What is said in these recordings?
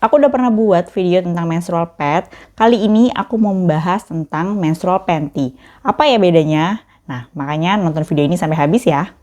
Aku udah pernah buat video tentang menstrual pad. Kali ini aku mau membahas tentang menstrual panty. Apa ya bedanya? Nah, makanya nonton video ini sampai habis ya.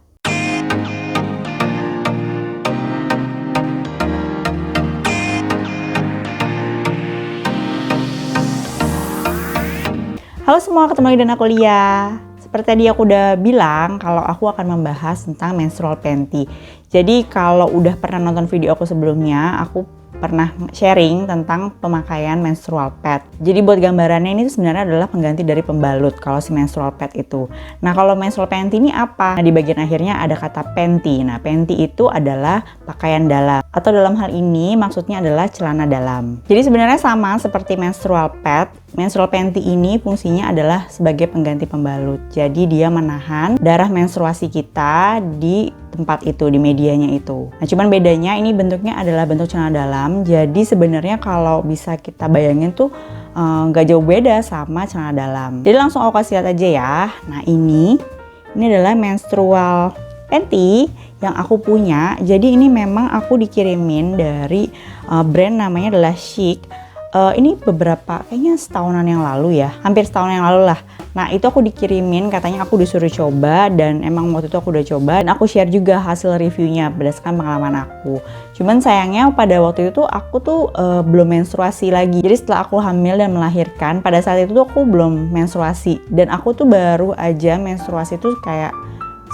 Halo semua, ketemu lagi dengan aku Lia. Seperti tadi aku udah bilang kalau aku akan membahas tentang menstrual panty. Jadi kalau udah pernah nonton video aku sebelumnya, aku pernah sharing tentang pemakaian menstrual pad. Jadi buat gambarannya ini sebenarnya adalah pengganti dari pembalut kalau si menstrual pad itu. Nah, kalau menstrual panty ini apa? Nah, di bagian akhirnya ada kata panty. Nah, panty itu adalah pakaian dalam, atau dalam hal ini maksudnya adalah celana dalam. Jadi sebenarnya sama seperti menstrual pad. Menstrual panty ini fungsinya adalah sebagai pengganti pembalut. Jadi dia menahan darah menstruasi kita di tempat itu, di medianya itu. Nah, cuman bedanya ini bentuknya adalah bentuk celana dalam. Jadi sebenarnya kalau bisa kita bayangin tuh nggak jauh beda sama celana dalam. Jadi langsung aku kasih lihat aja ya. Nah, ini adalah menstrual panty yang aku punya. Jadi ini memang aku dikirimin dari brand namanya adalah Chic. Ini beberapa, kayaknya setahunan yang lalu ya, hampir setahun yang lalu lah. Nah, itu aku dikirimin, katanya aku disuruh coba, dan emang waktu itu aku udah coba, dan aku share juga hasil reviewnya berdasarkan pengalaman aku. Cuman sayangnya pada waktu itu aku tuh belum menstruasi lagi. Jadi setelah aku hamil dan melahirkan, pada saat itu tuh aku belum menstruasi, dan aku tuh baru aja menstruasi tuh kayak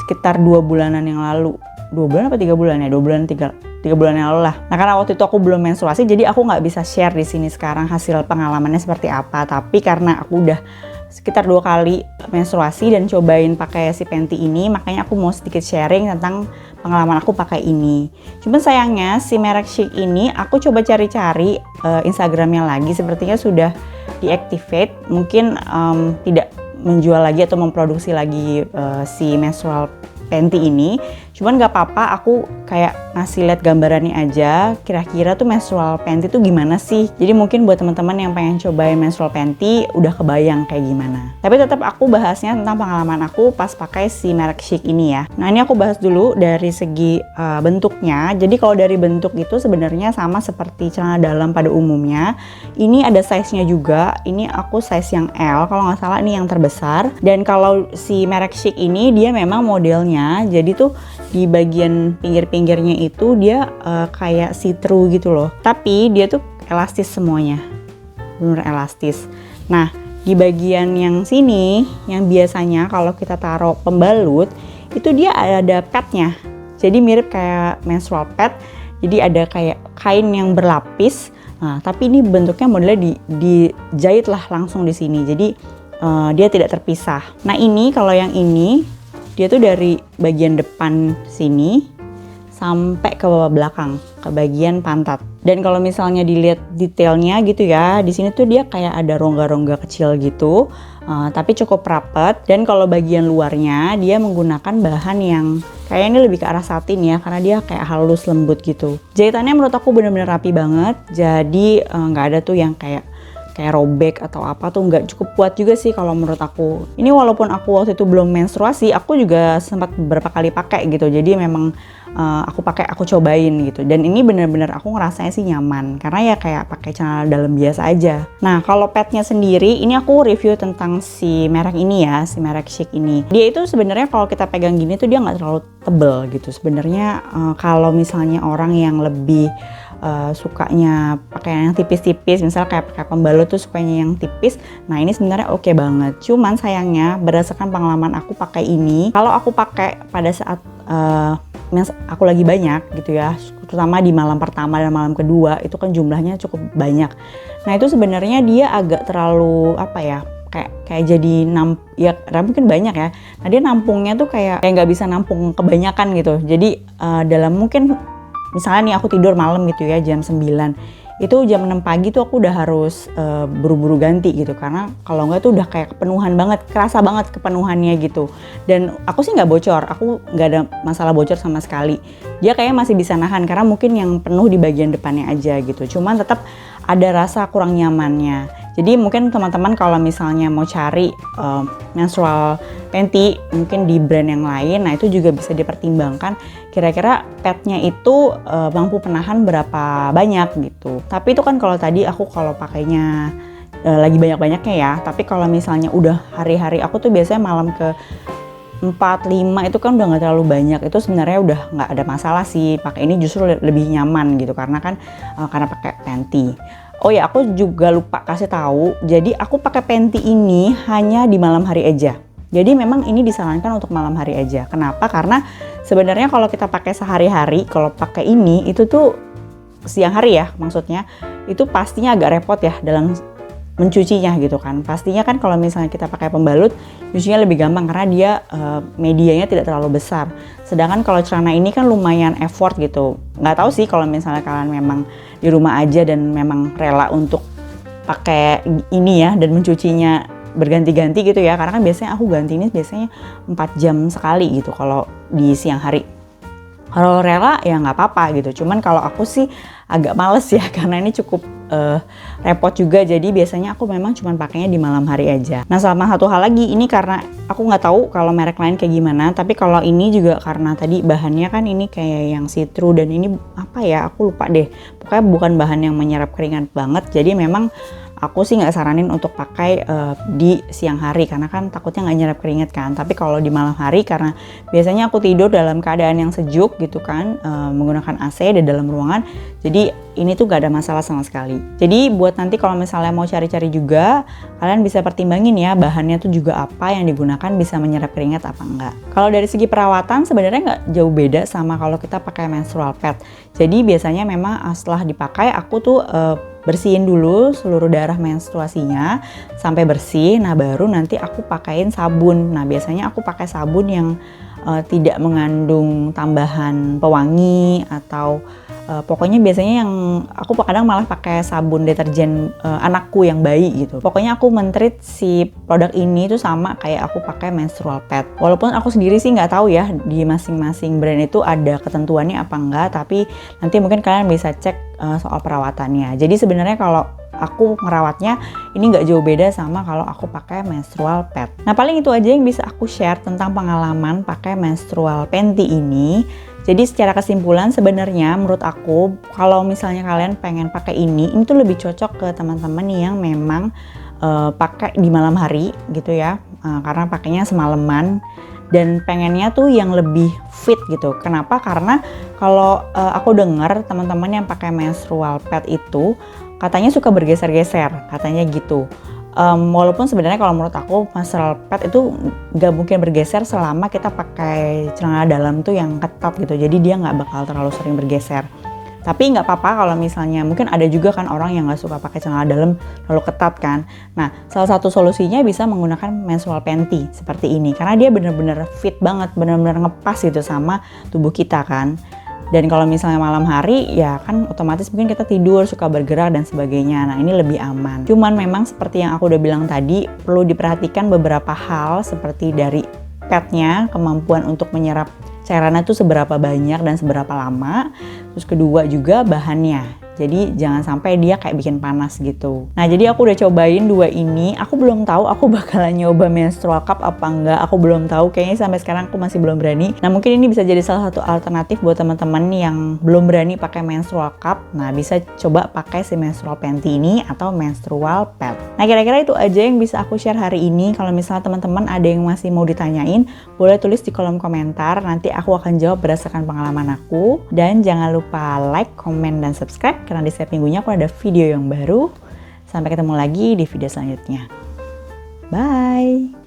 sekitar 2 bulanan yang lalu. 2 bulan apa 3 bulan ya? 2 bulan 3 bulan yang lalu lah. Nah, karena waktu itu aku belum menstruasi, jadi aku nggak bisa share di sini sekarang hasil pengalamannya seperti apa. Tapi karena aku udah sekitar 2 kali menstruasi dan cobain pakai si panty ini, makanya aku mau sedikit sharing tentang pengalaman aku pakai ini. Cuman sayangnya si merek Chic ini aku coba cari-cari Instagramnya lagi, sepertinya sudah deactivate. Mungkin tidak menjual lagi atau memproduksi lagi si menstrual panty ini. Cuman gak apa-apa, aku kayak ngasih lihat gambarannya aja, kira-kira tuh menstrual panty tuh gimana sih. Jadi mungkin buat teman-teman yang pengen cobain menstrual panty udah kebayang kayak gimana. Tapi tetap aku bahasnya tentang pengalaman aku pas pakai si merek Chic ini ya. Nah, ini aku bahas dulu dari segi bentuknya. Jadi kalau dari bentuk itu sebenarnya sama seperti celana dalam pada umumnya. Ini ada size-nya juga. Ini aku size yang L, kalau nggak salah ini yang terbesar. Dan kalau si merek Chic ini dia memang modelnya, jadi tuh di bagian pinggir-pinggirnya itu dia kayak see-through gitu loh. Tapi dia tuh elastis semuanya, bener elastis. Nah, di bagian yang sini, yang biasanya kalau kita taruh pembalut, itu dia ada padnya. Jadi mirip kayak menstrual pad. Jadi ada kayak kain yang berlapis. Nah, tapi ini bentuknya modelnya dijahit lah langsung di sini. Jadi dia tidak terpisah. Nah, ini kalau yang ini dia tuh dari bagian depan sini sampai ke bawah belakang, ke bagian pantat. Dan kalau misalnya dilihat detailnya gitu ya, di sini tuh dia kayak ada rongga-rongga kecil gitu, tapi cukup rapet. Dan kalau bagian luarnya dia menggunakan bahan yang kayak ini lebih ke arah satin ya, karena dia kayak halus lembut gitu. Jahitannya menurut aku bener-bener rapi banget, jadi nggak ada tuh yang kayak robek atau apa tuh, nggak, cukup kuat juga sih kalau menurut aku. Ini walaupun aku waktu itu belum menstruasi, aku juga sempat beberapa kali pakai gitu. Jadi memang aku cobain gitu. Dan ini bener-bener aku ngerasanya sih nyaman, karena ya kayak pakai celana dalam biasa aja. Nah, kalau padnya sendiri, ini aku review tentang si merek ini ya, si merek Chic ini. Dia itu sebenarnya kalau kita pegang gini tuh dia nggak terlalu tebel gitu. Sebenarnya kalau misalnya orang yang lebih sukanya pakai yang tipis-tipis, misal kayak pakai pembalut tuh sukanya yang tipis, nah ini sebenarnya oke banget. Cuman sayangnya berdasarkan pengalaman aku pakai ini, kalau aku pakai pada saat aku lagi banyak gitu ya, terutama di malam pertama dan malam kedua, itu kan jumlahnya cukup banyak. Nah, itu sebenarnya dia agak terlalu apa ya, kayak jadi ya mungkin banyak ya. Nah, dia nampungnya tuh kayak nggak bisa nampung kebanyakan gitu. Jadi dalam mungkin misalnya nih aku tidur malam gitu ya jam 9, itu jam 6 pagi tuh aku udah harus buru-buru ganti gitu, karena kalau nggak tuh udah kayak kepenuhan banget, kerasa banget kepenuhannya gitu. Dan aku sih nggak bocor, aku nggak ada masalah bocor sama sekali. Dia kayaknya masih bisa nahan, karena mungkin yang penuh di bagian depannya aja gitu. Cuman tetap ada rasa kurang nyamannya. Jadi mungkin teman-teman kalau misalnya mau cari menstrual panty mungkin di brand yang lain, nah itu juga bisa dipertimbangkan kira-kira padnya itu mampu penahan berapa banyak gitu. Tapi itu kan kalau tadi aku kalau pakainya lagi banyak-banyaknya ya, tapi kalau misalnya udah hari-hari aku tuh biasanya malam ke 4, 5 itu kan udah nggak terlalu banyak, itu sebenarnya udah nggak ada masalah sih, pakai ini justru lebih nyaman gitu karena kan karena pakai panty. Oh ya, aku juga lupa kasih tahu, jadi aku pakai panty ini hanya di malam hari aja. Jadi memang ini disarankan untuk malam hari aja. Kenapa? Karena sebenarnya kalau kita pakai sehari-hari, kalau pakai ini itu tuh siang hari ya maksudnya, itu pastinya agak repot ya dalam mencucinya gitu kan. Pastinya kan kalau misalnya kita pakai pembalut nyucinya lebih gampang karena dia medianya tidak terlalu besar. Sedangkan kalau celana ini kan lumayan effort gitu. Nggak tahu sih kalau misalnya kalian memang di rumah aja dan memang rela untuk pakai ini ya dan mencucinya berganti-ganti gitu ya. Karena kan biasanya aku ganti ini biasanya 4 jam sekali gitu kalau di siang hari. Kalau rela ya nggak apa-apa gitu. Cuman kalau aku sih agak males ya karena ini cukup repot juga. Jadi biasanya aku memang cuma pakainya di malam hari aja. Nah sama satu hal lagi, ini karena aku nggak tahu kalau merek lain kayak gimana. Tapi kalau ini juga karena tadi bahannya kan ini kayak yang see-through dan ini apa ya aku lupa deh. Pokoknya bukan bahan yang menyerap keringat banget. Jadi memang aku sih nggak saranin untuk pakai di siang hari karena kan takutnya nggak nyerap keringat kan. Tapi kalau di malam hari karena biasanya aku tidur dalam keadaan yang sejuk gitu kan, menggunakan AC di dalam ruangan, jadi ini tuh gak ada masalah sama sekali. Jadi buat nanti kalau misalnya mau cari-cari juga, kalian bisa pertimbangin ya bahannya tuh juga apa yang digunakan, bisa menyerap keringat apa enggak. Kalau dari segi perawatan sebenarnya nggak jauh beda sama kalau kita pakai menstrual pad. Jadi biasanya memang setelah dipakai aku tuh bersihin dulu seluruh darah menstruasinya sampai bersih. Nah baru nanti aku pakaiin sabun. Nah biasanya aku pakai sabun yang tidak mengandung tambahan pewangi atau pokoknya biasanya yang aku kadang malah pakai sabun deterjen anakku yang bayi gitu. Pokoknya aku men-treat si produk ini tuh sama kayak aku pakai menstrual pad. Walaupun aku sendiri sih nggak tahu ya di masing-masing brand itu ada ketentuannya apa enggak, tapi nanti mungkin kalian bisa cek soal perawatannya. Jadi sebenarnya kalau aku merawatnya ini nggak jauh beda sama kalau aku pakai menstrual pad. Nah paling itu aja yang bisa aku share tentang pengalaman pakai menstrual panty ini. Jadi secara kesimpulan sebenarnya menurut aku kalau misalnya kalian pengen pakai ini tuh lebih cocok ke teman-teman yang memang pakai di malam hari gitu ya, karena pakainya semalaman dan pengennya tuh yang lebih fit gitu. Kenapa? Karena kalau aku dengar teman-teman yang pakai menstrual pad itu katanya suka bergeser-geser, katanya gitu. Walaupun sebenarnya kalau menurut aku menstrual pad itu nggak mungkin bergeser selama kita pakai celana dalam tuh yang ketat gitu. Jadi dia nggak bakal terlalu sering bergeser. Tapi nggak apa-apa kalau misalnya mungkin ada juga kan orang yang nggak suka pakai celana dalam terlalu ketat kan. Nah salah satu solusinya bisa menggunakan menstrual panty seperti ini karena dia bener-bener fit banget, bener-bener ngepas gitu sama tubuh kita kan. Dan kalau misalnya malam hari ya kan otomatis mungkin kita tidur, suka bergerak dan sebagainya. Nah ini lebih aman. Cuman memang seperti yang aku udah bilang tadi, perlu diperhatikan beberapa hal seperti dari padnya, kemampuan untuk menyerap cairannya itu seberapa banyak dan seberapa lama. Terus kedua juga bahannya. Jadi jangan sampai dia kayak bikin panas gitu. Nah jadi aku udah cobain dua ini. Aku belum tahu aku bakalan nyoba menstrual cup apa enggak. Aku belum tahu. Kayaknya sampai sekarang aku masih belum berani. Nah mungkin ini bisa jadi salah satu alternatif buat teman-teman yang belum berani pakai menstrual cup. Nah bisa coba pakai si menstrual panty ini atau menstrual pad. Nah kira-kira itu aja yang bisa aku share hari ini. Kalau misalnya teman-teman ada yang masih mau ditanyain, boleh tulis di kolom komentar. Nanti aku akan jawab berdasarkan pengalaman aku. Dan jangan lupa like, komen, dan subscribe karena di setiap minggunya aku ada video yang baru. Sampai ketemu lagi di video selanjutnya. Bye!